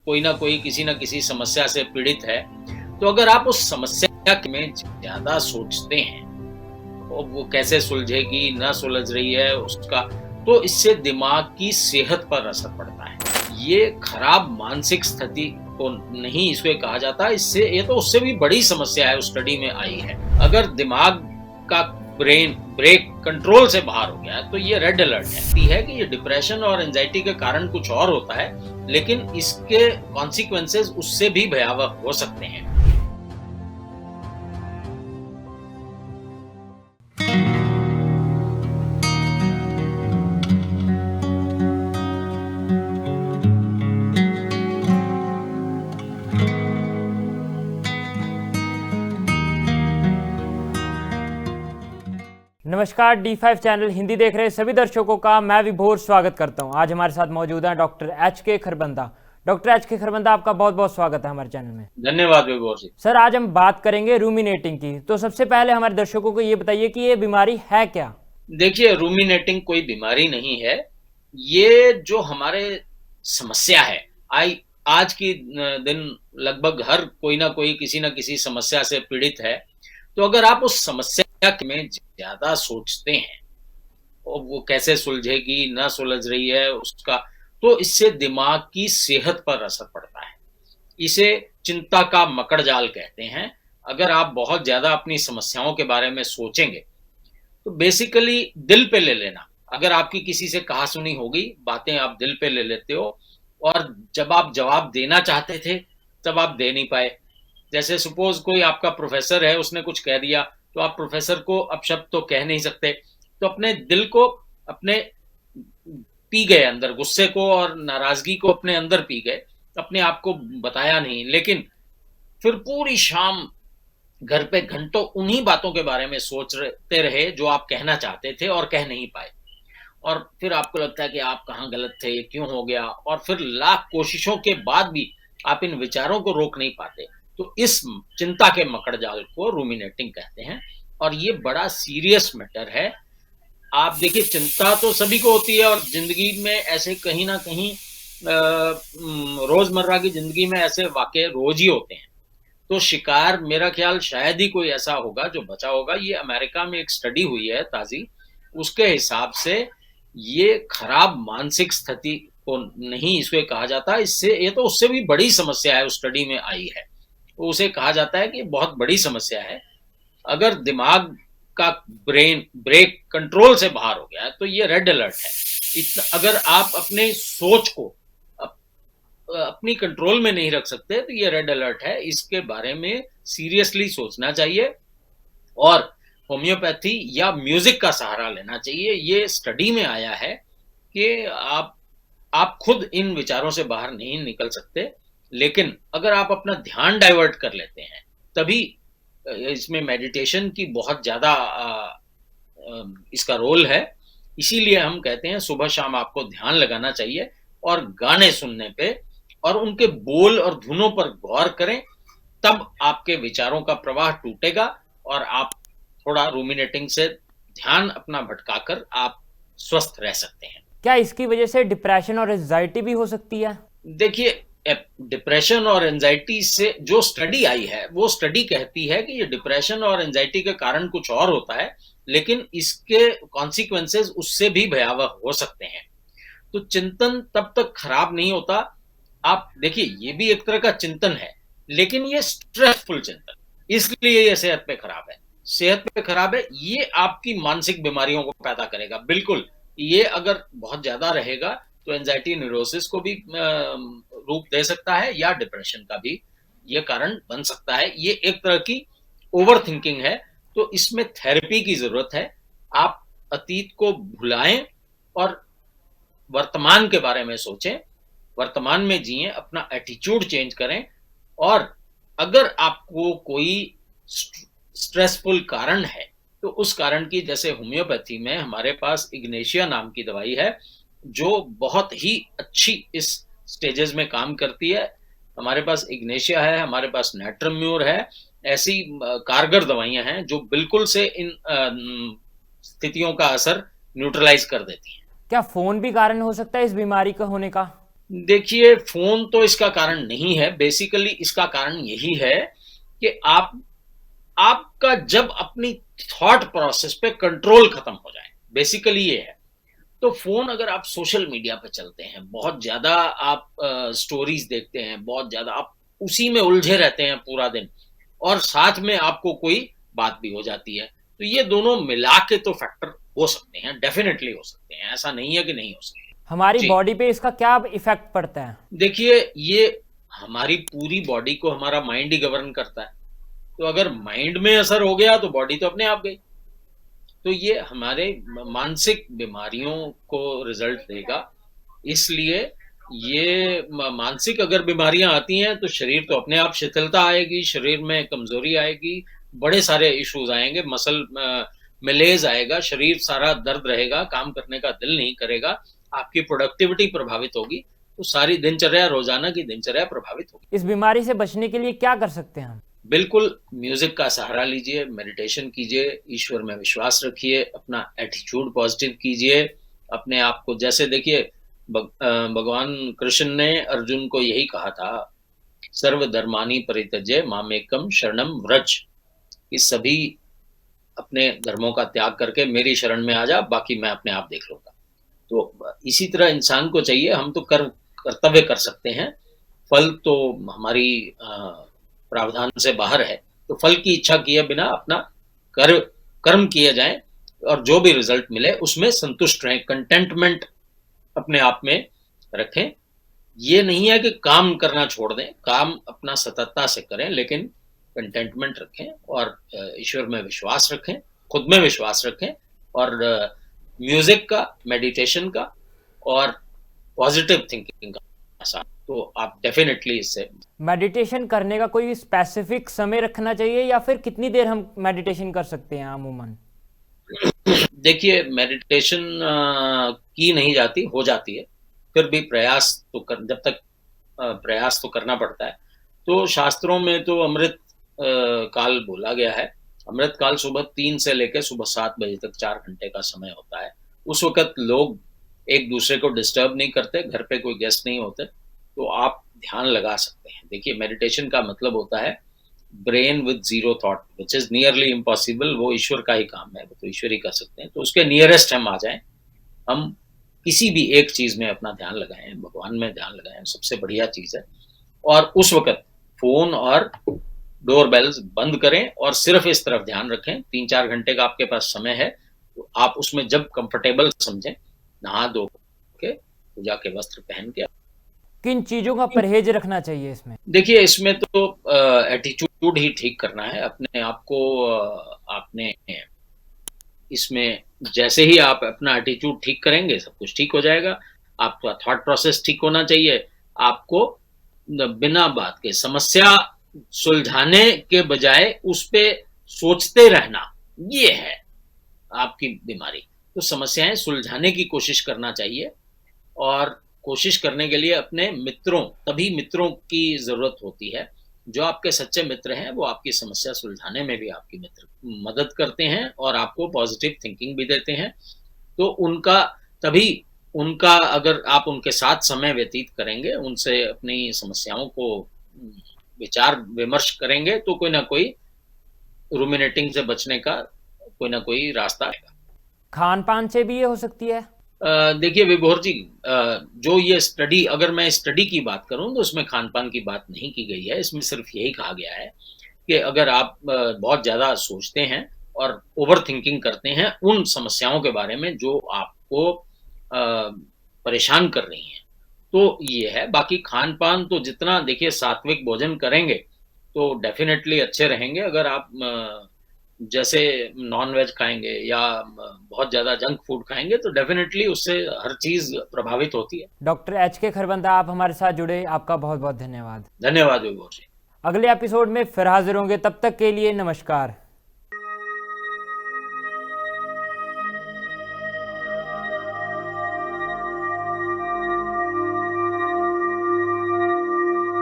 कोई ना कोई किसी ना किसी समस्या से पीड़ित है, तो अगर आप उस समस्या में ज़्यादा सोचते हैं, और वो कैसे सुलझेगी, ना सुलझ रही है उसका, तो इससे दिमाग की सेहत पर असर पड़ता है। ये खराब मानसिक स्थिति को नहीं इसको कहा जाता, इससे ये तो उससे भी बड़ी समस्या है, उस स्टडी में आई है। अगर दिमाग का ब्रेन ब्रेक कंट्रोल से बाहर हो गया है, तो ये रेड अलर्ट है कि ये डिप्रेशन और एंजाइटी के कारण कुछ और होता है, लेकिन इसके कॉन्सिक्वेंसेस उससे भी भयावह हो सकते हैं। नमस्कार, D5 चैनल हिंदी देख रहे सभी दर्शकों का मैं विभोर स्वागत करता हूं। आज हमारे साथ मौजूद हैं doctor HK. Kharbanda. Doctor HK. Kharbanda, आपका बहुत बहुत स्वागत है हमारे चैनल में। धन्यवाद विभोर जी। सर, आज हम बात करेंगे रूमिनेटिंग की। तो सबसे पहले हमारे दर्शकों को ये बताइए कि ये बीमारी है क्या? देखिए, रूमिनेटिंग कोई बीमारी नहीं है। ये जो हमारे समस्या है, आज की दिन लगभग हर कोई ना कोई किसी ना किसी समस्या से पीड़ित है। तो अगर आप उस समस्या में ज़्यादा सोचते हैं, और वो कैसे सुलझेगी, ना सुलझ रही है उसका, तो इससे दिमाग की सेहत पर असर पड़ता है। इसे चिंता का मकड़जाल कहते हैं। अगर आप बहुत ज़्यादा अपनी समस्याओं के बारे में सोचेंगे, तो बेसिकली दिल पे ले लेना। अगर आपकी किसी से कहा-सुनी होगी, बातें आप दिल पे ले लेते हो, और जब आप जवाब देना चाहते थे, तब आप दे नहीं पाए। जैसे सपोज़ कोई आपका प्रोफ़ेसर है, उसने कुछ कह दिया, तो आप प्रोफ़ेसर को अपशब्द तो कह नहीं सकते, तो अपने दिल को अपने पी गए अंदर, गुस्से को और नाराज़गी को अपने अंदर पी गए, अपने आप को बताया नहीं। लेकिन फिर पूरी शाम घर पे घंटों उन्हीं बातों के बारे में सोचते रहे जो आप कहना चाहते थे और कह नहीं पाए, और फिर आपको लगता है कि आप कहाँ गलत थे, ये क्यों हो गया, और फिर लाख कोशिशों के बाद भी आप इन विचारों को रोक नहीं पाते। तो इस चिंता के मकड़जाल को रूमिनेटिंग कहते हैं, और ये बड़ा सीरियस मैटर है। आप देखिए, चिंता तो सभी को होती है, और जिंदगी में ऐसे कहीं ना कहीं रोजमर्रा की जिंदगी में ऐसे वाकये रोज ही होते हैं। तो शिकार मेरा ख्याल शायद ही कोई ऐसा होगा जो बचा होगा। ये अमेरिका में एक स्टडी हुई है ताज़ी, उसके हिसाब से ये खराब मानसिक स्थिति को नहीं इसको कहा जाता, इससे ये तो उससे भी बड़ी समस्या है, उस स्टडी में आई है। तो उसे कहा जाता है कि बहुत बड़ी समस्या है। अगर दिमाग का ब्रेन ब्रेक कंट्रोल से बाहर हो गया है, तो ये रेड अलर्ट है। अगर आप अपने सोच को अपनी कंट्रोल में नहीं रख सकते, तो ये रेड अलर्ट है। इसके बारे में सीरियसली सोचना चाहिए, और होम्योपैथी या म्यूजिक का सहारा लेना चाहिए। ये स्टडी में आया है कि आप खुद इन विचारों से बाहर नहीं निकल सकते, लेकिन अगर आप अपना ध्यान डाइवर्ट कर लेते हैं, तभी इसमें मेडिटेशन की बहुत ज़्यादा इसका रोल है। इसीलिए हम कहते हैं सुबह शाम आपको ध्यान लगाना चाहिए, और गाने सुनने पे और उनके बोल और धुनों पर गौर करें, तब आपके विचारों का प्रवाह टूटेगा, और आप थोड़ा रूमिनेटिंग से ध्यान अपना भटकाकर आप स्वस्थ रह सकते हैं। क्या इसकी वजह से डिप्रेशन और एंजाइटी भी हो सकती है? देखिए, डिप्रेशन और एंजाइटी से जो स्टडी आई है, वो स्टडी कहती है कि ये डिप्रेशन और एंजाइटी के कारण कुछ और होता है, लेकिन इसके कॉन्सिक्वेंसेस उससे भी भयावह हो सकते हैं। तो चिंतन तब तक खराब नहीं होता। आप देखिए, ये भी एक तरह का चिंतन है, लेकिन ये स्ट्रेसफुल चिंतन, इसलिए ये सेहत पे खराब है। सेहत पे खराब है, ये आपकी मानसिक बीमारियों को पैदा करेगा। बिल्कुल, ये अगर बहुत ज्यादा रहेगा, तो एंजाइटी न्यूरोसिस को भी रूप दे सकता है, या डिप्रेशन का भी ये कारण बन सकता है। ये एक तरह की ओवर थिंकिंग है, तो इसमें थेरेपी की जरूरत है। आप अतीत को भुलाएं और वर्तमान के बारे में सोचें, वर्तमान में जिएं, अपना एटीट्यूड चेंज करें। और अगर आपको कोई स्ट्रेसफुल कारण है, तो उस कारण की, जैसे होम्योपैथी में हमारे पास इग्नेशिया नाम की दवाई है, जो बहुत ही अच्छी इस स्टेजेस में काम करती है। हमारे पास इग्नेशिया है, हमारे पास नेट्रम्यूर है। ऐसी कारगर दवाइयां हैं जो बिल्कुल से इन स्थितियों का असर न्यूट्रलाइज कर देती हैं। क्या फोन भी कारण हो सकता है इस बीमारी का होने का? देखिए, फ़ोन तो इसका कारण नहीं है, बेसिकली इसका कारण यही है कि आपका जब अपनी थॉट प्रोसेस पे कंट्रोल खत्म हो जाए, बेसिकली ये है। तो फ़ोन अगर आप सोशल मीडिया पे चलते हैं, बहुत ज़्यादा आप स्टोरीज़ देखते हैं, बहुत ज़्यादा आप उसी में उलझे रहते हैं पूरा दिन और साथ में आपको कोई बात भी हो जाती है। तो ये दोनों मिला के तो फैक्टर हो सकते हैं, डेफ़िनेटली हो सकते हैं, ऐसा नहीं है कि नहीं हो सकते। हमारी जी। बॉडी पे इसका क्या इफेक्ट पड़ता है? देखिए, ये हमारी पूरी बॉडी को हमारा माइंड ही गवर्न करता है। तो अगर माइंड में असर हो गया तो बॉडी तो अपने आप गई। तो ये हमारे मानसिक बीमारियों को रिजल्ट देगा। इसलिए ये मानसिक अगर बीमारियां आती हैं तो शरीर तो अपने आप शिथिलता आएगी, शरीर में कमजोरी आएगी, बड़े सारे इश्यूज आएंगे, मसल मलेज आएगा, शरीर सारा दर्द रहेगा, काम करने का दिल नहीं करेगा, आपकी प्रोडक्टिविटी प्रभावित होगी, तो सारी दिनचर्या, रोजाना की दिनचर्या प्रभावित होगी। इस बीमारी से बचने के लिए क्या कर सकते हैं हम? बिल्कुल म्यूजिक का सहारा लीजिए, मेडिटेशन कीजिए, ईश्वर में विश्वास रखिए, अपना एटीट्यूड पॉजिटिव कीजिए, अपने आप को जैसे देखिए भगवान कृष्ण ने अर्जुन को यही कहा था, सर्वधर्मानि परित्यज्य मामेकम शरणम व्रज, कि सभी अपने धर्मों का त्याग करके मेरी शरण में आ जा, बाकी मैं अपने आप देख लूंगा। तो इसी तरह इंसान को चाहिए, हम तो कर्तव्य कर सकते हैं, फल तो हमारी प्रावधान से बाहर है, तो फल की इच्छा किए बिना अपना कर्म किए जाए और जो भी रिजल्ट मिले उसमें संतुष्ट रहें, कंटेंटमेंट अपने आप में रखें। ये नहीं है कि काम करना छोड़ दें, काम अपना सततता से करें, लेकिन कंटेंटमेंट रखें और ईश्वर में विश्वास रखें, खुद में विश्वास रखें और म्यूजिक का, मेडिटेशन का और पॉजिटिव थिंकिंग का साथ, तो आप डेफिनेटली इससे। मेडिटेशन करने का कोई स्पेसिफिक समय रखना चाहिए या फिर कितनी देर हम मेडिटेशन कर सकते हैं अमूमन? देखिए, मेडिटेशन की नहीं जाती, हो जाती है, फिर भी प्रयास तो जब तक प्रयास तो करना पड़ता है। तो शास्त्रों में तो अमृत काल बोला गया है। अमृत काल सुबह 3 से लेकर सुबह 7 बजे तक 4 घंटे का समय होता है। उस वक़्त लोग एक दूसरे को डिस्टर्ब नहीं करते, घर पे कोई गेस्ट नहीं होते, तो आप ध्यान लगा सकते हैं। देखिए, मेडिटेशन का मतलब होता है brain with zero thought, which is nearly impossible, वो ईश्वर का ही काम है, वो तो ईश्वर ही कर सकते हैं। तो उसके नियरेस्ट हम आ जाएं, हम किसी भी एक चीज में अपना ध्यान लगाएं, भगवान में ध्यान लगाएं, सबसे बढ़िया चीज है। और उस वक्त फोन और डोर बेल्स बंद करें और सिर्फ इस तरफ ध्यान रखें। 3-4 घंटे का आपके पास समय है, तो आप उसमें जब कंफर्टेबल समझें, नहा धो के पूजा के वस्त्र पहन के। किन चीजों का परहेज रखना चाहिए इसमें? देखिए, इसमें तो एटीट्यूड ही ठीक करना है अपने आप को। आपने इसमें जैसे ही आप अपना एटीट्यूड ठीक करेंगे, सब कुछ ठीक हो जाएगा। आपका थॉट प्रोसेस ठीक होना चाहिए। आपको बिना बात के समस्या सुलझाने के बजाय उस पे सोचते रहना, ये है आपकी बीमारी। तो समस्याएं सुलझाने की कोशिश करना चाहिए और कोशिश करने के लिए अपने मित्रों, तभी मित्रों की जरूरत होती है। जो आपके सच्चे मित्र हैं वो आपकी समस्या सुलझाने में भी आपकी मित्र मदद करते हैं और आपको पॉजिटिव थिंकिंग भी देते हैं। तो तभी उनका अगर आप उनके साथ समय व्यतीत करेंगे, उनसे अपनी समस्याओं को विचार विमर्श करेंगे, तो कोई ना कोई रूमिनेटिंग से बचने का कोई ना कोई रास्ता आएगा। खान पान से भी ये हो सकती है? देखिए विभोर जी, जो ये स्टडी, अगर मैं स्टडी की बात करूं तो उसमें खान पान की बात नहीं की गई है। इसमें सिर्फ यही कहा गया है कि अगर आप बहुत ज़्यादा सोचते हैं और ओवर थिंकिंग करते हैं उन समस्याओं के बारे में जो आपको परेशान कर रही हैं, तो ये है। बाकी खान पान तो जितना, देखिए, सात्विक भोजन करेंगे तो डेफिनेटली अच्छे रहेंगे। अगर आप जैसे नॉन वेज खाएंगे या बहुत ज्यादा जंक फूड खाएंगे तो डेफिनेटली उससे हर चीज प्रभावित होती है। डॉक्टर HK खरबंदा, आप हमारे साथ जुड़े, आपका बहुत बहुत धन्यवाद। धन्यवाद विभोर जी। अगले एपिसोड में फिर हाजिर होंगे, तब तक के लिए नमस्कार।